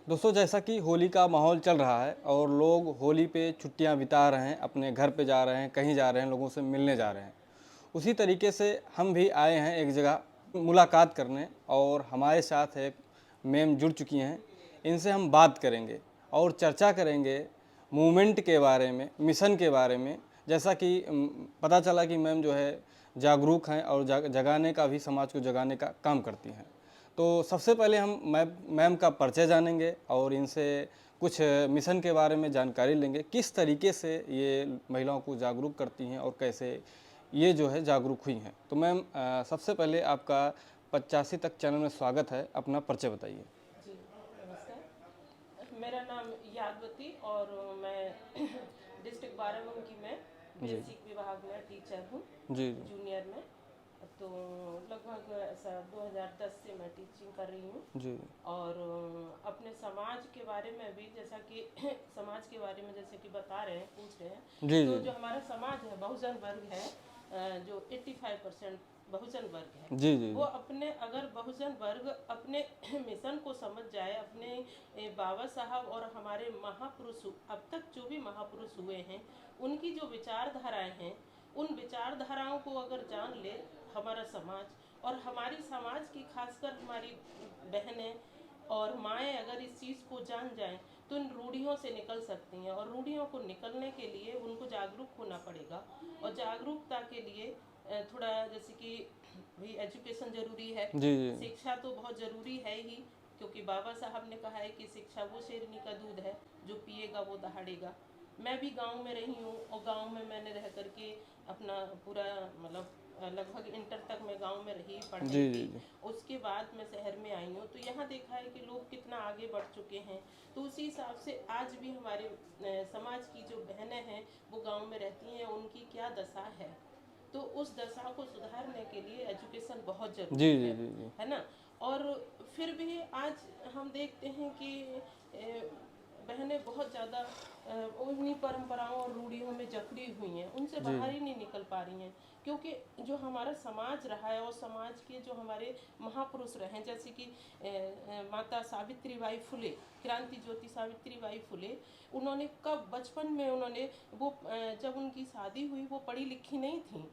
दोस्तों, जैसा कि होली का माहौल चल रहा है और लोग होली पे छुट्टियां बिता रहे हैं, अपने घर पे जा रहे हैं, कहीं जा रहे हैं, लोगों से मिलने जा रहे हैं। उसी तरीके से हम भी आए हैं एक जगह मुलाकात करने, और हमारे साथ एक मैम जुड़ चुकी हैं। इनसे हम बात करेंगे और चर्चा करेंगे मूवमेंट के बारे में, मिशन के बारे में। जैसा कि पता चला कि मैम जो है जागरूक हैं और जगाने का भी, समाज को जगाने का काम करती हैं। तो सबसे पहले हम मैम का परिचय जानेंगे और इनसे कुछ मिशन के बारे में जानकारी लेंगे, किस तरीके से ये महिलाओं को जागरूक करती हैं और कैसे ये जो है जागरूक हुई हैं। तो मैम, सबसे पहले आपका 85 तक चैनल में स्वागत है। अपना परिचय बताइए। जी नमस्कार। मेरा नाम यादवती और मैं डिस्ट्रिक्ट बाराबंकी में जी बेसिक विभाग में टीचर हूँ, जी जी जूनियर में। तो लगभग ऐसा 2010 से मैं टीचिंग कर रही हूँ। जी और अपने समाज के बारे में भी, जैसा कि समाज के बारे में जैसे कि बता रहे हैं, पूछ रहे हैं, जी तो जी जो हमारा समाज है, बहुजन वर्ग है, जो 85% बहुजन वर्ग है, जी जी वो अपने, अगर बहुजन वर्ग अपने मिशन को समझ जाए, अपने बाबा साहब और हमारे महापुरुष, अब तक जो भी महापुरुष हुए हैं, उनकी जो विचारधाराएं हैं, उन विचारधाराओं को अगर जान ले हमारा समाज, और हमारी समाज की खासकर हमारी बहनें और माएँ अगर इस चीज़ को जान जाएं, तो इन रूढ़ियों से निकल सकती हैं। और रूढ़ियों को निकलने के लिए उनको जागरूक होना पड़ेगा। और जागरूकता के लिए थोड़ा, जैसे कि भी एजुकेशन ज़रूरी है, जी जी शिक्षा तो बहुत ज़रूरी है ही, क्योंकि बाबा साहब ने कहा है कि शिक्षा वो शेरनी का दूध है जो पिएगा वो दहाड़ेगा। मैं भी गांव में रही हूँ, और गांव में मैंने रह करके अपना पूरा, मतलब लगभग इंटर तक मैं गांव में रही, जी पढ़ाई जी की। जी उसके बाद मैं शहर में आई हूँ, तो यहाँ देखा है कि लोग कितना आगे बढ़ चुके हैं। तो उसी हिसाब से आज भी हमारे समाज की जो बहनें हैं वो गांव में रहती हैं, उनकी क्या दशा है। तो उस दशा को सुधारने के लिए एजुकेशन बहुत जी ज़रूरी जी जी जी है ना। और फिर भी आज हम देखते हैं कि बहनें बहुत ज़्यादा उन्हीं परंपराओं और रूढ़ियों में जकड़ी हुई हैं, उनसे जी बाहर ही नहीं निकल पा रही हैं। क्योंकि जो हमारा समाज रहा है, और समाज के जो हमारे महापुरुष रहे हैं, जैसे कि माता सावित्री बाई फुले, क्रांति ज्योति सावित्री बाई फुले, उन्होंने कब बचपन में उन्होंने वो जब उनकी शादी हुई, वो पढ़ी लिखी नहीं थी,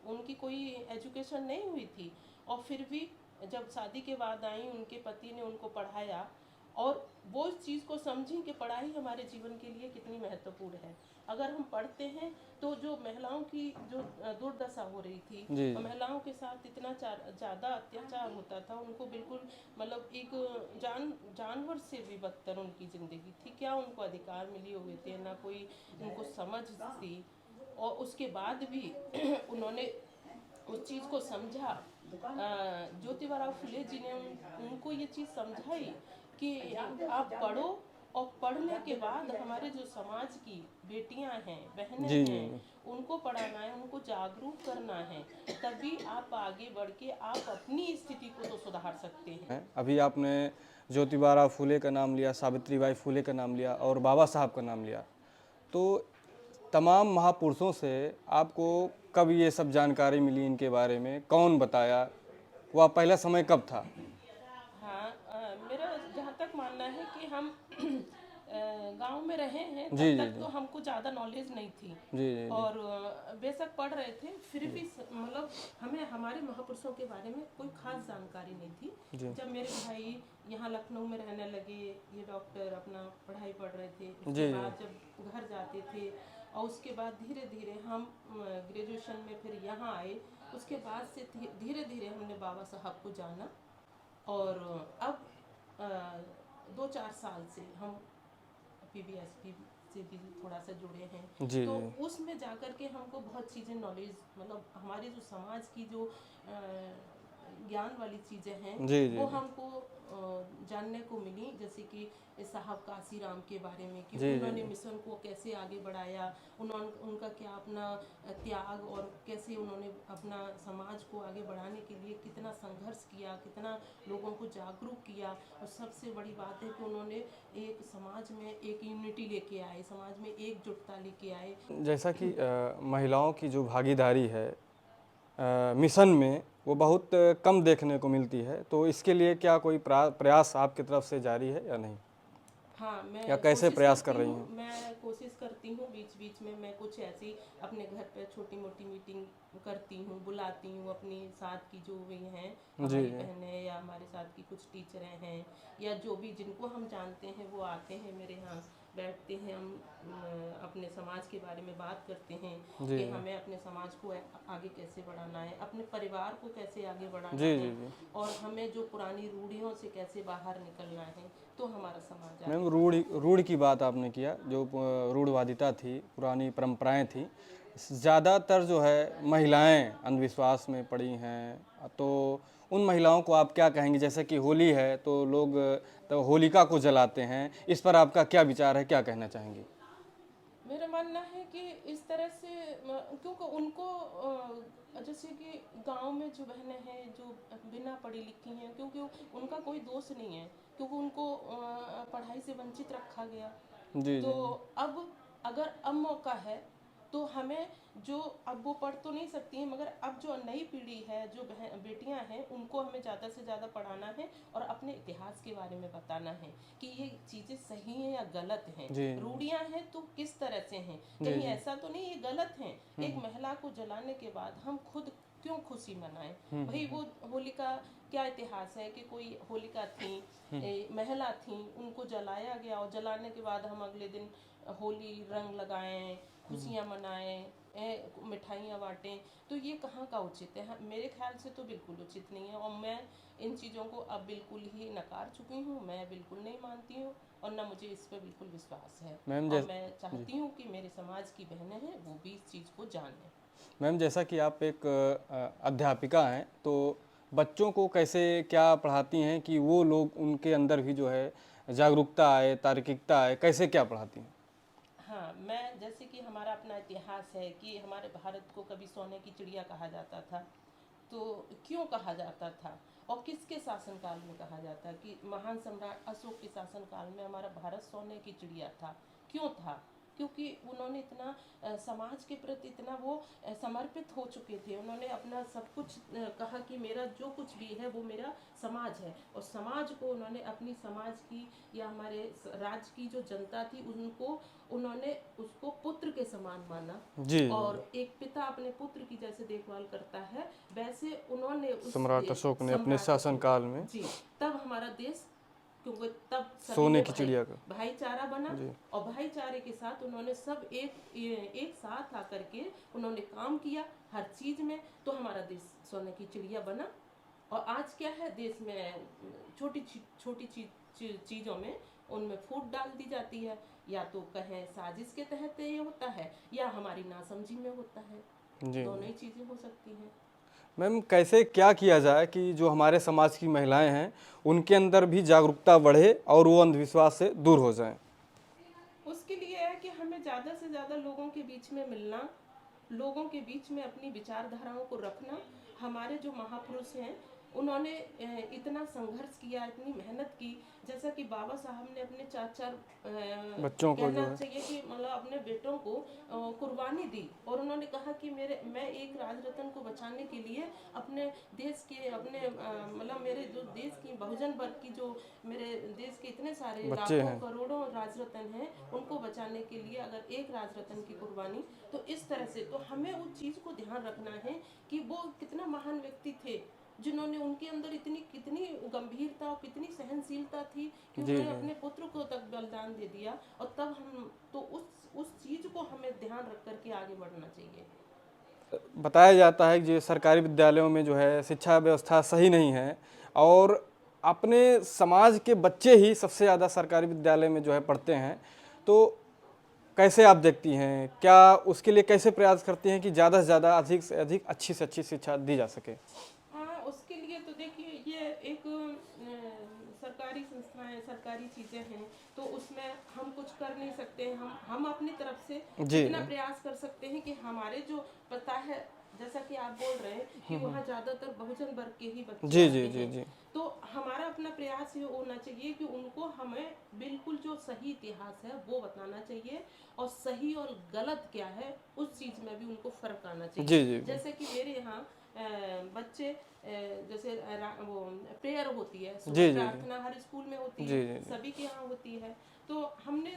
उनकी कोई एजुकेशन नहीं हुई थी। और फिर भी जब शादी के बाद आई, उनके पति ने उनको पढ़ाया, और वो इस चीज़ को समझी कि पढ़ाई हमारे जीवन के लिए कितनी महत्वपूर्ण है। अगर हम पढ़ते हैं तो जो महिलाओं की जो दुर्दशा हो रही थी, जी और महिलाओं के साथ इतना ज़्यादा अत्याचार होता था, उनको बिल्कुल, मतलब एक जानवर से भी बदतर उनकी ज़िंदगी थी। क्या उनको अधिकार मिले हुए थे, ना कोई उनको समझ थी। और उसके बाद भी उन्होंने उस चीज़ को समझा। ज्योतिबा फुले जी ने उनको ये चीज़ समझाई कि आप पढ़ो, और पढ़ने के बाद हमारे जो समाज की बेटियां हैं, बहनें जी जी हैं, जी उनको पढ़ाना है, उनको जागरूक करना है। तभी आप आगे बढ़ के आप अपनी स्थिति को तो सुधार सकते हैं। हैं। अभी आपने ज्योतिबा फूले का नाम लिया, सावित्रीबाई फूले का नाम लिया और बाबा साहब का नाम लिया। तो तमाम महापुरुषों से आपको कब ये सब जानकारी मिली, इनके बारे में कौन बताया, वह पहला समय कब था? हाँ, मेरा जहाँ तक मानना है कि हम गांव में रहे हैं, जी तब जी तक जी तो हमको ज़्यादा नॉलेज नहीं थी। जी जी जी और बेशक पढ़ रहे थे, फिर भी मतलब हमें हमारे महापुरुषों के बारे में कोई खास जानकारी नहीं थी। जी जब मेरे भाई यहाँ लखनऊ में रहने लगे, ये डॉक्टर अपना पढ़ाई पढ़ रहे थे, उसके जी बाद जब घर जाते थे, और उसके बाद धीरे धीरे हम ग्रेजुएशन में फिर यहाँ आए। उसके बाद से धीरे धीरे हमने बाबा साहब को जाना। और अब 2-4 साल से हम पीबीएसपी से भी थोड़ा सा जुड़े हैं। जी तो जी उसमें जाकर के हमको बहुत चीज़ें नॉलेज, मतलब हमारे जो समाज की जो ज्ञान वाली चीज़ें हैं, जी जी वो हमको जानने को मिली। जैसे कि साहब काशीराम के बारे में, कि जी जी उन्होंने जी मिशन को कैसे आगे बढ़ाया, उन्होंने उनका क्या अपना त्याग, और कैसे उन्होंने अपना समाज को आगे बढ़ाने के लिए कितना संघर्ष किया, कितना लोगों को जागरूक किया। और सबसे बड़ी बात है कि उन्होंने एक समाज में एक यूनिटी लेके आए, समाज में एकजुटता लेके आए। जैसा कि महिलाओं की जो भागीदारी है मिशन में, वो बहुत कम देखने को मिलती है। तो इसके लिए क्या कोई प्रयास आपकी तरफ से जारी है या नहीं? हाँ, मैं या कैसे कोशिश प्रयास कर करती रही हूँ, हैं? मैं कोशिश करती हूँ बीच बीच में मैं कुछ ऐसी अपने घर पे छोटी मोटी मीटिंग करती हूँ, बुलाती हूँ अपनी साथ की जो भी हैं जी हमारी जी। बहनें या हमारे साथ की कुछ टीचरें हैं या जो भी जिनको हम जानते हैं वो आते हैं मेरे यहाँ बैठते हैं, हम अपने समाज के बारे में बात करते हैं जी कि जी। हमें अपने समाज को आगे कैसे बढ़ाना है, अपने परिवार को कैसे आगे बढ़ाना जी है जी जी। और हमें जो पुरानी रूढ़ियों से कैसे बाहर निकलना है तो हमारा समाज आगे मैम बढ़ रूढ़ सकता रूढ़ की बात आपने किया, जो रूढ़वादिता थी, पुरानी परंपराएं थी, ज़्यादातर जो है महिलाएं अंधविश्वास में पड़ी हैं। तो उन महिलाओं को आप क्या कहेंगे? जैसे कि होली है तो लोग तो होलिका को जलाते हैं, इस पर आपका क्या विचार है, क्या कहना चाहेंगे? मेरा मानना है कि इस तरह से क्योंकि उनको जैसे कि गांव में जो बहनें हैं जो बिना पढ़ी लिखी हैं क्योंकि उनका कोई दोष नहीं है क्योंकि उनको पढ़ाई से वंचित रखा गया। जी तो जी जी। अब अगर अब मौका है तो हमें जो अब वो पढ़ तो नहीं सकती हैं मगर अब जो नई पीढ़ी है जो बहन बेटियां हैं उनको हमें ज़्यादा से ज़्यादा पढ़ाना है और अपने इतिहास के बारे में बताना है कि ये चीज़ें सही हैं या गलत हैं, जी रूढ़ियां हैं तो किस तरह से हैं, जी कहीं जी। ऐसा तो नहीं ये गलत हैं। एक महिला को जलाने के बाद हम खुद क्यों खुशी मनाएं? भाई वो होलिका क्या इतिहास है कि कोई होलिका थी, महिला थी, उनको जलाया गया और जलाने के बाद हम अगले दिन होली रंग लगाएं, खुशियां मनाएं, मिठाइयाँ बांटें, तो ये कहाँ का उचित है? मेरे ख्याल से तो बिल्कुल उचित नहीं है और मैं इन चीज़ों को अब बिल्कुल ही नकार चुकी हूँ, मैं बिल्कुल नहीं मानती हूँ और ना मुझे इस पर बिल्कुल विश्वास है मैम और जैस मैं जी चाहती हूँ कि मेरे समाज की बहनें हैं वो भी इस चीज़ को जानें। मैम, जैसा कि आप एक अध्यापिका हैं, तो बच्चों को कैसे क्या पढ़ाती हैं कि वो लोग उनके अंदर भी जो है जागरूकता आए, तार्किकता आए, कैसे क्या पढ़ाती हैं? हाँ, मैं जैसे कि हमारा अपना इतिहास है कि हमारे भारत को कभी सोने की चिड़िया कहा जाता था, तो क्यों कहा जाता था और किसके शासनकाल में कहा जाता है कि महान सम्राट अशोक के शासनकाल में हमारा भारत सोने की चिड़िया था। क्यों था? क्योंकि उन्होंने इतना समाज के प्रति इतना वो समर्पित हो चुके थे, उन्होंने अपना सब कुछ कहा कि मेरा जो कुछ भी है वो मेरा समाज है और समाज को उन्होंने अपनी समाज की या हमारे राज्य की जो जनता थी उनको उन्होंने उसको पुत्र के समान माना जी जी जी। और एक पिता अपने पुत्र की जैसे देखभाल करता है वैसे उन्होंने उस सम्राट अशोक ने अपने सम्राट अशोक शासनकाल में जी तब हमारा देश क्योंकि तब सभी सोने में की चिड़िया का। भाईचारा बना जी और भाईचारे के साथ उन्होंने सब एक साथ आकर के उन्होंने काम किया हर चीज में, तो हमारा देश सोने की चिड़िया बना। और आज क्या है देश में छोटी चीज़ों में उनमें फूट डाल दी जाती है, या तो कहें साजिश के तहत ये होता है या हमारी नासमझी में होता है, जी दोनों जी। ही चीज़ें हो सकती हैं। मैम, कैसे क्या किया जाए कि जो हमारे समाज की महिलाएं हैं उनके अंदर भी जागरूकता बढ़े और वो अंधविश्वास से दूर हो जाएं? उसके लिए है कि हमें ज़्यादा से ज़्यादा लोगों के बीच में मिलना, लोगों के बीच में अपनी विचारधाराओं को रखना। हमारे जो महापुरुष हैं उन्होंने इतना संघर्ष किया, इतनी मेहनत की, जैसा कि बाबा साहब ने अपने चार चार बच्चों को कहना जो है। चाहिए कि मतलब अपने बेटों को कुर्बानी दी और उन्होंने कहा कि मैं एक राज रत्न को बचाने के लिए अपने देश के अपने मतलब मेरे जो देश की बहुजन वर्ग की जो मेरे देश के इतने सारे बच्चे लाखों हैं। करोड़ों राजरत्न हैं उनको बचाने के लिए अगर एक राजरत्न की कुर्बानी, तो इस तरह से तो हमें उस चीज़ को ध्यान रखना है कि वो कितना महान व्यक्ति थे जिन्होंने उनके अंदर इतनी कितनी गंभीरता और कितनी सहनशीलता थी कि जी उन्होंने जी। अपने पुत्र को तक बलिदान दे दिया और तब हम तो उस चीज़ को हमें ध्यान रख करके आगे बढ़ना चाहिए। बताया जाता है कि जो सरकारी विद्यालयों में जो है शिक्षा व्यवस्था सही नहीं है और अपने समाज के बच्चे ही सबसे ज़्यादा सरकारी विद्यालय में जो है पढ़ते हैं। तो कैसे आप देखती हैं, क्या उसके लिए कैसे प्रयास करती हैं कि ज़्यादा से ज़्यादा, अधिक से अधिक अच्छी से अच्छी शिक्षा दी जा सके? हाँ, उसके लिए तो देखिए ये एक सरकारी संस्थाएं सरकारी चीज़ें हैं तो उसमें हम कुछ कर नहीं सकते हैं, हम अपनी तरफ से जी इतना प्रयास कर सकते हैं कि हमारे जो पता है जैसा कि आप बोल रहे हैं कि वहाँ ज़्यादातर बहुजन वर्ग के ही बच्चे जी जी आते जी हैं, जी। तो हमारा अपना प्रयास ये होना चाहिए कि उनको हमें बिल्कुल जो सही इतिहास है वो बताना चाहिए और सही और गलत क्या है उस चीज़ में भी उनको फ़र्क आना जी चाहिए। जी जी। जैसे कि मेरे यहाँ बच्चे जैसे वो प्रेयर होती है, जी, जी, प्रार्थना हर स्कूल में होती जी, है, जी, सभी के यहाँ होती है। तो हमने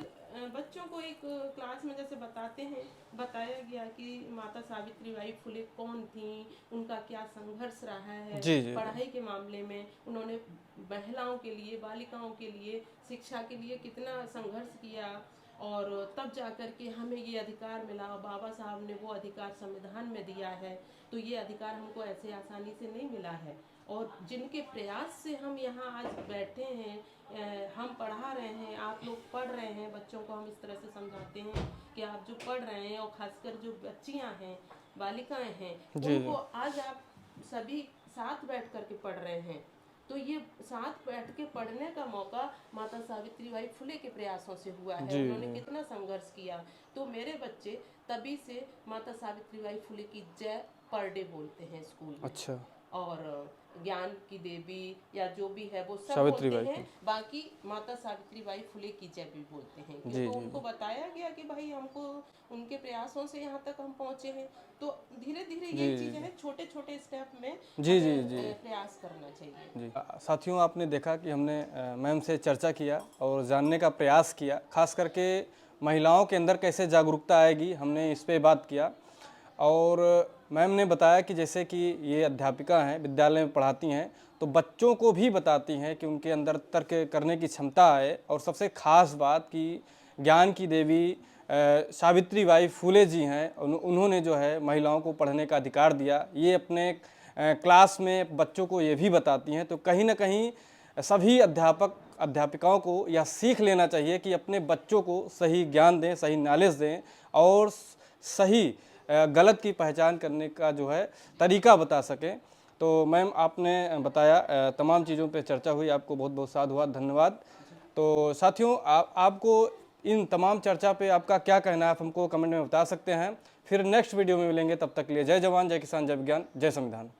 बच्चों को एक क्लास में जैसे बताते हैं, बताया गया कि माता सावित्री बाई फुले कौन थी, उनका क्या संघर्ष रहा है जी, जी, पढ़ाई के मामले में, उन्होंने महिलाओं के लिए, बालिकाओं के लिए, शिक्षा के लिए कितना संघर्ष किया, और तब जाकर के हमें ये अधिकार मिला। बाबा साहब ने वो अधिकार संविधान में दिया है, तो ये अधिकार हमको ऐसे आसानी से नहीं मिला है। और जिनके प्रयास से हम यहाँ आज बैठे हैं, हम पढ़ा रहे हैं, आप लोग पढ़ रहे हैं, बच्चों को हम इस तरह से समझाते हैं कि आप जो पढ़ रहे हैं, और खासकर जो बच्चियाँ हैं, बालिकाएं हैं, जी, उनको आज आप सभी साथ बैठ कर के पढ़ रहे हैं। तो ये साथ बैठ के पढ़ने का मौका माता सावित्री बाई फुले के प्रयासों से हुआ है। जी, उन्होंने जी। कितना संघर्ष किया। तो मेरे बच्चे तभी से माता सावित्री बाई फुले की जय पर डे बोलते हैं स्कूल में। अच्छा, और ज्ञान की देवी या जो भी है वो सब सावित्री बोलते बाई हैं, बाकी माता सावित्री बाई फुले की जय भी बोलते हैं, जी, क्योंकि जी, उनको बताया गया कि भाई हमको उनके प्रयासों से यहाँ तक हम पहुँचे हैं। तो धीरे धीरे जी, यही जी, चीज़ें हैं, छोटे छोटे स्टेप में जी, जी, हमें जी, प्रयास करना चाहिए। जी। साथियों, आपने देखा कि हमने मैम से चर्चा किया और जानने का प्रयास किया, खास करके महिलाओं के अंदर कैसे जागरूकता आएगी, हमने इस पे बात किया। और मैम ने बताया कि जैसे कि ये अध्यापिका हैं, विद्यालय में पढ़ाती हैं, तो बच्चों को भी बताती हैं कि उनके अंदर तर्क करने की क्षमता आए। और सबसे ख़ास बात कि ज्ञान की देवी सावित्री बाई फुले जी हैं, उन्होंने जो है महिलाओं को पढ़ने का अधिकार दिया। ये अपने क्लास में बच्चों को ये भी बताती हैं। तो कहीं ना कहीं सभी अध्यापिकाओं को यह सीख लेना चाहिए कि अपने बच्चों को सही ज्ञान दें, सही नॉलेज दें, और सही गलत की पहचान करने का जो है तरीका बता सकें। तो मैम, आपने बताया, तमाम चीज़ों पे चर्चा हुई, आपको बहुत बहुत साधुवाद, धन्यवाद। तो साथियों, आपको इन तमाम चर्चा पे आपका क्या कहना है, आप हमको कमेंट में बता सकते हैं। फिर नेक्स्ट वीडियो में मिलेंगे, तब तक के लिए जय जवान, जय किसान, जय विज्ञान, जय संविधान।